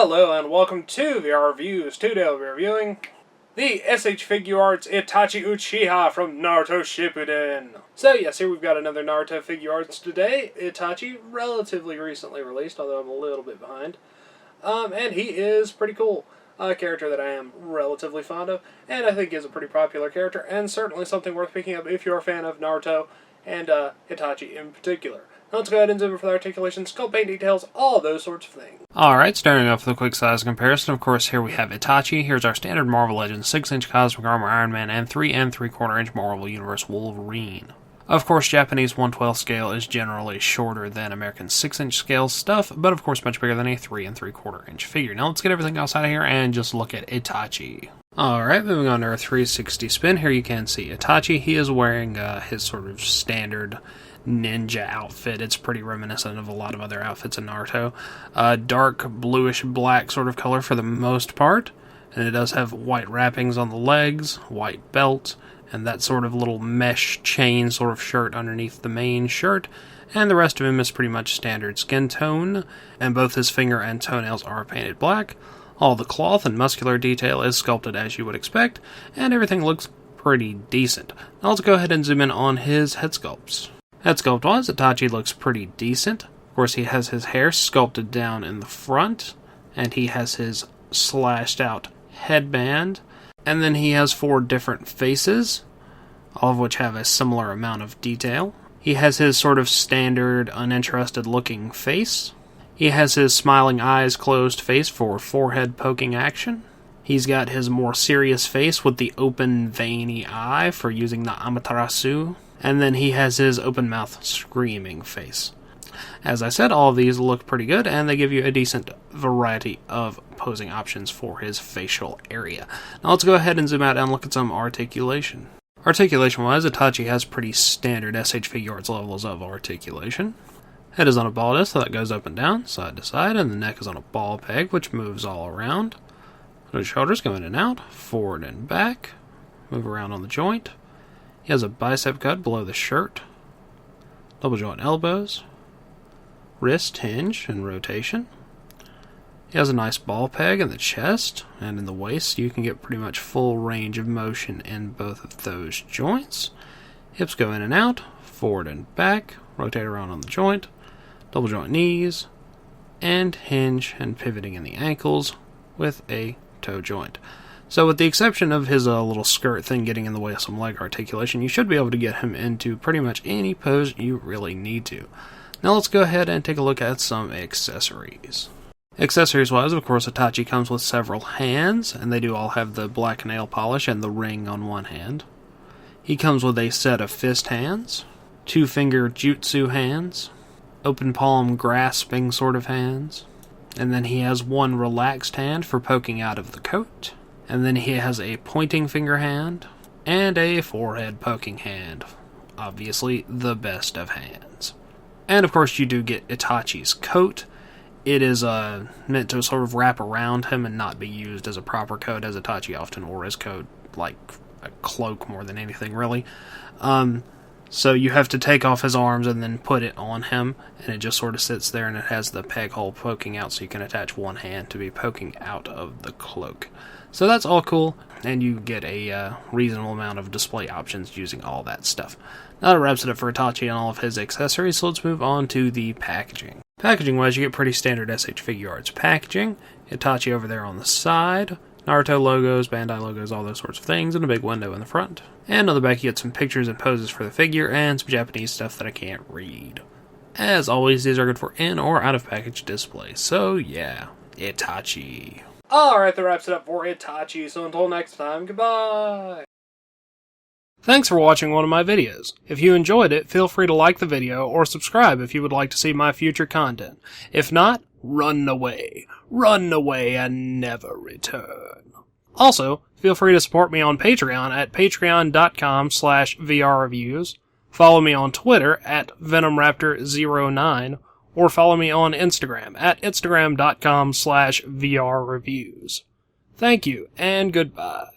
Hello and welcome to VR Reviews. Today I'll be reviewing the SH Figuarts Itachi Uchiha from Naruto Shippuden. So yes, here we've got another Naruto Figuarts today. Itachi, relatively recently released, although I'm a little bit behind. And he is pretty cool. A character that I am relatively fond of, and I think is a pretty popular character, and certainly something worth picking up if you're a fan of Naruto, and Itachi in particular. Now let's go ahead and zoom in for the articulation, sculpt, paint details, all those sorts of things. Alright, starting off with a quick size comparison. Of course, here we have Itachi. Here's our standard Marvel Legends 6-inch Cosmic Armor Iron Man and 3 3/4-inch Marvel Universe Wolverine. Of course, Japanese 1/12 scale is generally shorter than American 6-inch scale stuff, but of course much bigger than a 3 3/4-inch figure. Now let's get everything else out of here and just look at Itachi. Alright, moving on to our 360 spin. Here you can see Itachi. He is wearing his sort of standard ninja outfit. It's pretty reminiscent of a lot of other outfits in Naruto. Dark bluish black sort of color for the most part, and it does have white wrappings on the legs, white belt, and that sort of little mesh chain sort of shirt underneath the main shirt, and the rest of him is pretty much standard skin tone, and both his finger and toenails are painted black. All the cloth and muscular detail is sculpted as you would expect, and everything looks pretty decent. Now let's go ahead and zoom in on his head sculpts. Head sculpt-wise, Itachi looks pretty decent. Of course, he has his hair sculpted down in the front, and he has his slashed-out headband, and then he has 4 different faces, all of which have a similar amount of detail. He has his sort of standard, uninterested-looking face. He has his smiling eyes closed face for forehead poking action. He's got his more serious face with the open, veiny eye for using the Amaterasu. And then he has his open mouth screaming face. As I said, all of these look pretty good, and they give you a decent variety of posing options for his facial area. Now let's go ahead and zoom out and look at some articulation. Articulation-wise, Itachi has pretty standard SH Figuarts levels of articulation. Head is on a ball disc, so that goes up and down, side to side, and the neck is on a ball peg, which moves all around. The shoulders go in and out, forward and back, move around on the joint. He has a bicep cut below the shirt, double joint elbows, wrist hinge and rotation. He has a nice ball peg in the chest and in the waist. You can get pretty much full range of motion in both of those joints. Hips go in and out, forward and back, rotate around on the joint, double joint knees, and hinge and pivoting in the ankles with a toe joint. So with the exception of his little skirt thing getting in the way of some leg articulation, you should be able to get him into pretty much any pose you really need to. Now let's go ahead and take a look at some accessories. Accessories-wise, of course, Itachi comes with several hands, and they do all have the black nail polish and the ring on one hand. He comes with a set of fist hands, 2-finger jutsu hands, open palm grasping sort of hands, and then he has one relaxed hand for poking out of the coat. And then he has a pointing finger hand and a forehead poking hand. Obviously, the best of hands. And of course, you do get Itachi's coat. It is meant to sort of wrap around him and not be used as a proper coat, as Itachi often wore his coat like a cloak more than anything, really. So you have to take off his arms and then put it on him, and it just sort of sits there, and it has the peg hole poking out, so you can attach one hand to be poking out of the cloak. So that's all cool, and you get a reasonable amount of display options using all that stuff. Now that wraps it up for Itachi and all of his accessories, so let's move on to the packaging. Packaging-wise, you get pretty standard SH Figuarts packaging. Itachi over there on the side, Naruto logos, Bandai logos, all those sorts of things, and a big window in the front. And on the back you get some pictures and poses for the figure, and some Japanese stuff that I can't read. As always, these are good for in or out of package display, so yeah, Itachi. Alright, that wraps it up for Itachi, so until next time, goodbye! Thanks for watching one of my videos. If you enjoyed it, feel free to like the video or subscribe if you would like to see my future content. If not, run away. Run away and never return. Also, feel free to support me on Patreon at patreon.com/vrreviews. Follow me on Twitter at venomraptor09, or follow me on Instagram at instagram.com/vrreviews. Thank you, and goodbye.